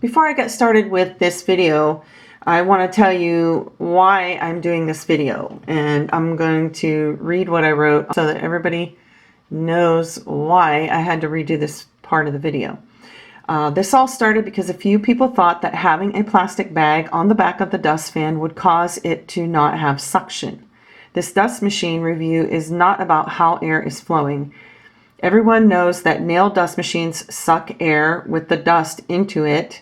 Before I get started with this video, I want to tell you why I'm doing this video, and I'm going to read what I wrote so that everybody knows why I had to redo this part of the video. This all started because a few people thought that having a plastic bag on the back of the dust fan would cause it to not have suction. This dust machine review is not about how air is flowing. Everyone knows that nail dust machines suck air with the dust into it,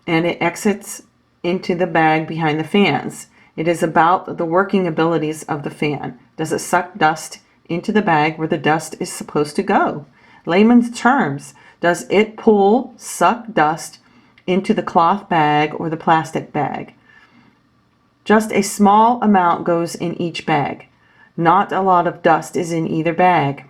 and it exits into the bag behind the fans. It is about the working abilities of the fan. Does it suck dust into the bag where the dust is supposed to go? Layman's terms, does it suck dust into the cloth bag or the plastic bag? Just a small amount goes in each bag. Not a lot of dust is in either bag.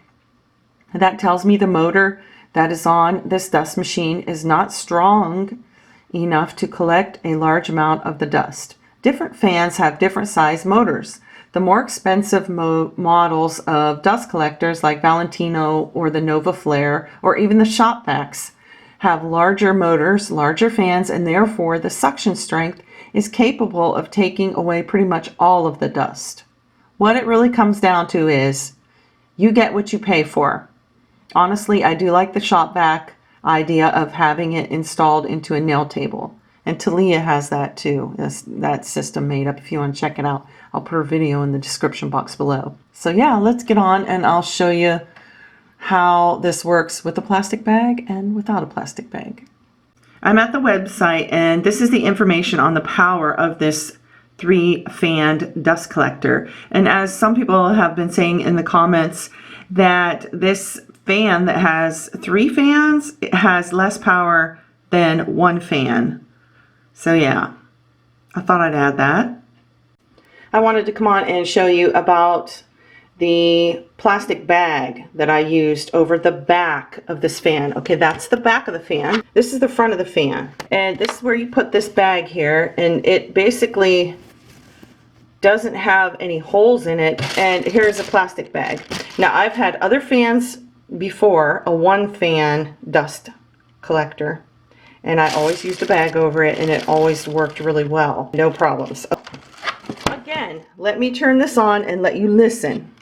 That tells me the motor that is on this dust machine is not strong enough to collect a large amount of the dust. Different fans have different size motors. The more expensive models of dust collectors like Valentino or the Nova Flair or even the shop vacs have larger motors, larger fans, and therefore the suction strength is capable of taking away pretty much all of the dust. What it really comes down to is you get what you pay for. Honestly, I do like the shop vac idea of having it installed into a nail table, and Talias has that too. That system made up. If you want to check it out, I'll put a video in the description box below. So yeah, let's get on and I'll show you how this works with a plastic bag and without a plastic bag. I'm at the website, and this is the information on the power of this 3-fanned dust collector. And as some people have been saying in the comments, that this fan that has 3 fans, it has less power than 1 fan. So yeah, I thought I'd add that. I wanted to come on and show you about the plastic bag that I used over the back of this fan. Okay, that's the back of the fan. This is the front of the fan. And this is where you put this bag here, and it basically doesn't have any holes in it. And here's a plastic bag. Now, I've had other fans before, a 1-fan dust collector, and I always used a bag over it, and it always worked really well. No problems. Again, let me turn this on and let you listen.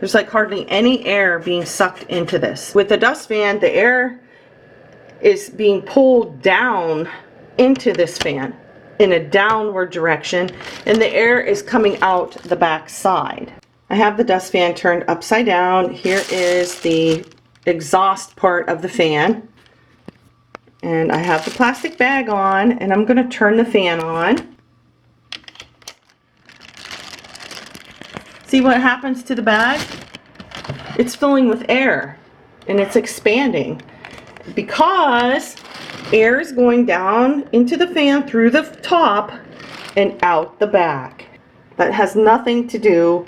There's like hardly any air being sucked into this. With the dust fan, the air is being pulled down into this fan in a downward direction, and the air is coming out the back side. I have the dust fan turned upside down. Here is the exhaust part of the fan, and I have the plastic bag on, and I'm going to turn the fan on. See what happens to the bag? It's filling with air, and it's expanding because air is going down into the fan through the top and out the back. That has nothing to do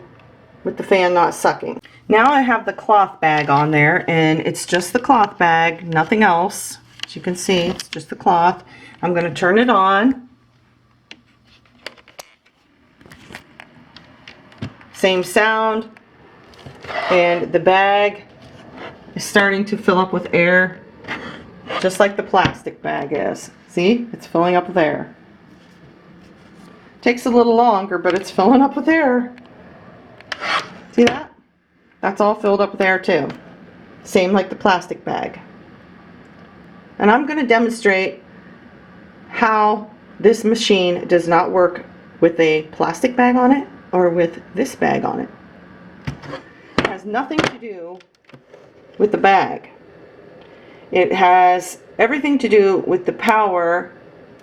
with the fan not sucking. Now I have the cloth bag on there, and it's just the cloth bag, nothing else. As you can see, it's just the cloth. I'm going to turn it on. Same sound, and the bag is starting to fill up with air, just like the plastic bag is. See, it's filling up with air. Takes a little longer, but it's filling up with air. See that? That's all filled up with air too. Same like the plastic bag. And I'm going to demonstrate how this machine does not work with a plastic bag on it or with this bag on it. It has nothing to do with the bag. It has everything to do with the power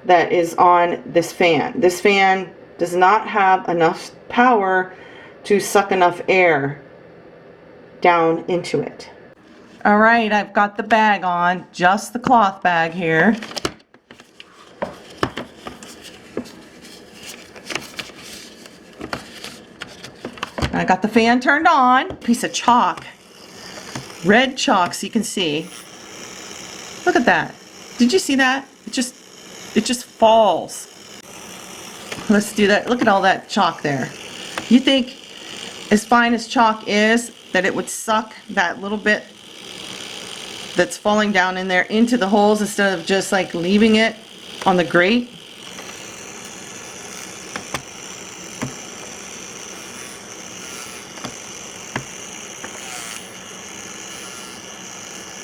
that is on this fan. This fan does not have enough power to suck enough air down into it. All right, I've got the bag on, just the cloth bag here. I got the fan turned on. Piece of chalk, red chalk, so you can see. Look at that. Did you see that? It just falls. Let's do that. Look at all that chalk there. You think as fine as chalk is, that it would suck that little bit that's falling down in there into the holes instead of just like leaving it on the grate.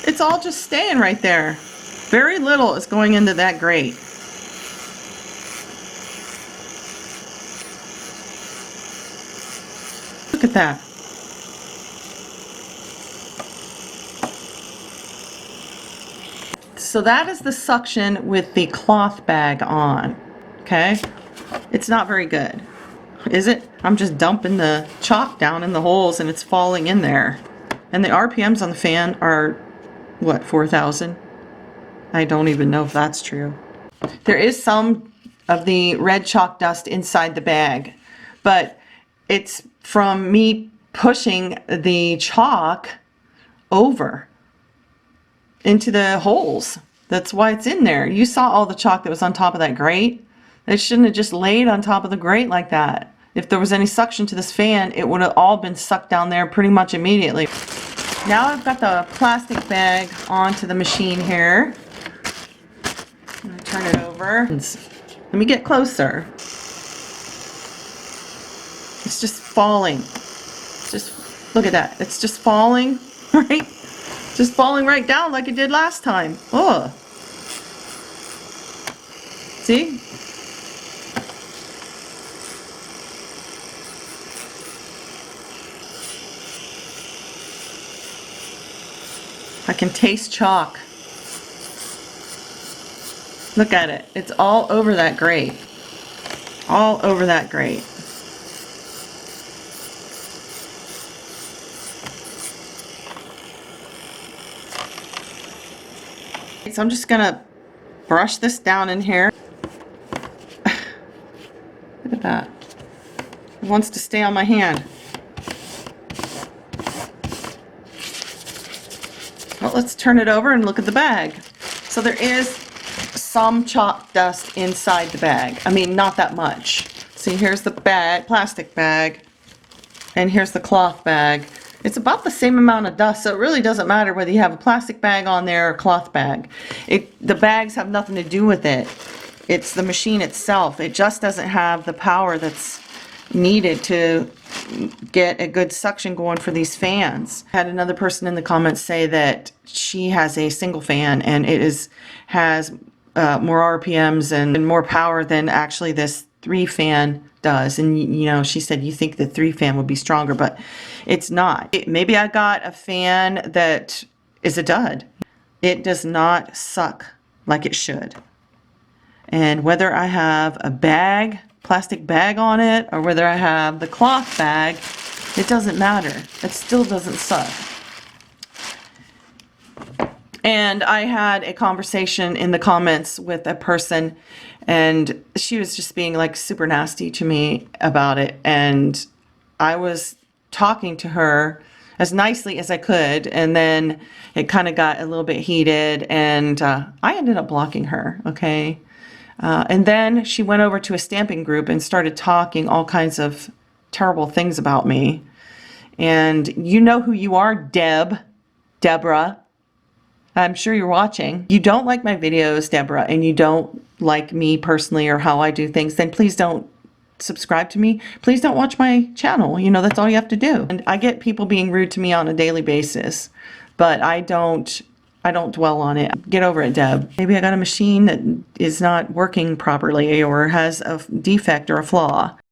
It's all just staying right there. Very little is going into that grate. Look at that. So that is the suction with the cloth bag on, okay? It's not very good, is it? I'm just dumping the chalk down in the holes and it's falling in there. And the RPMs on the fan are, what, 4,000? I don't even know if that's true. There is some of the red chalk dust inside the bag, but it's from me pushing the chalk over into the holes. That's why it's in there. You saw all the chalk that was on top of that grate. It shouldn't have just laid on top of the grate like that. If there was any suction to this fan, it would have all been sucked down there pretty much immediately. Now I've got the plastic bag onto the machine here. I'm gonna turn it over. Let me get closer. It's just falling. Just look at that. It's just falling, right? Just falling right down like it did last time. Oh. See? I can taste chalk. Look at it. It's all over that grate. All over that grate. So I'm just gonna brush this down in here. Look at that. It wants to stay on my hand. Well, let's turn it over and look at the bag. So there is some chalk dust inside the bag. I mean, not that much. See, here's the bag, plastic bag, and here's the cloth bag. It's about the same amount of dust, so it really doesn't matter whether you have a plastic bag on there or a cloth bag. The bags have nothing to do with it. It's the machine itself. It just doesn't have the power that's needed to get a good suction going for these fans. I had another person in the comments say that she has a single fan and it has more RPMs and more power than actually this 3-fan does. And you know, she said you think the 3-fan would be stronger, but it's not. Maybe I got a fan that is a dud. It does not suck like it should. And whether I have a bag, plastic bag on it, or whether I have the cloth bag, it doesn't matter. It still doesn't suck. And I had a conversation in the comments with a person, and she was just being like super nasty to me about it. And I was talking to her as nicely as I could, and then it kind of got a little bit heated, and I ended up blocking her, okay? And then she went over to a stamping group and started talking all kinds of terrible things about me. And you know who you are, Deborah. I'm sure you're watching. You don't like my videos, Deborah, and you don't like me personally or how I do things, then please don't subscribe to me. Please don't watch my channel. You know, that's all you have to do. And I get people being rude to me on a daily basis, but I don't dwell on it. Get over it, Deb. Maybe I got a machine that is not working properly or has a defect or a flaw.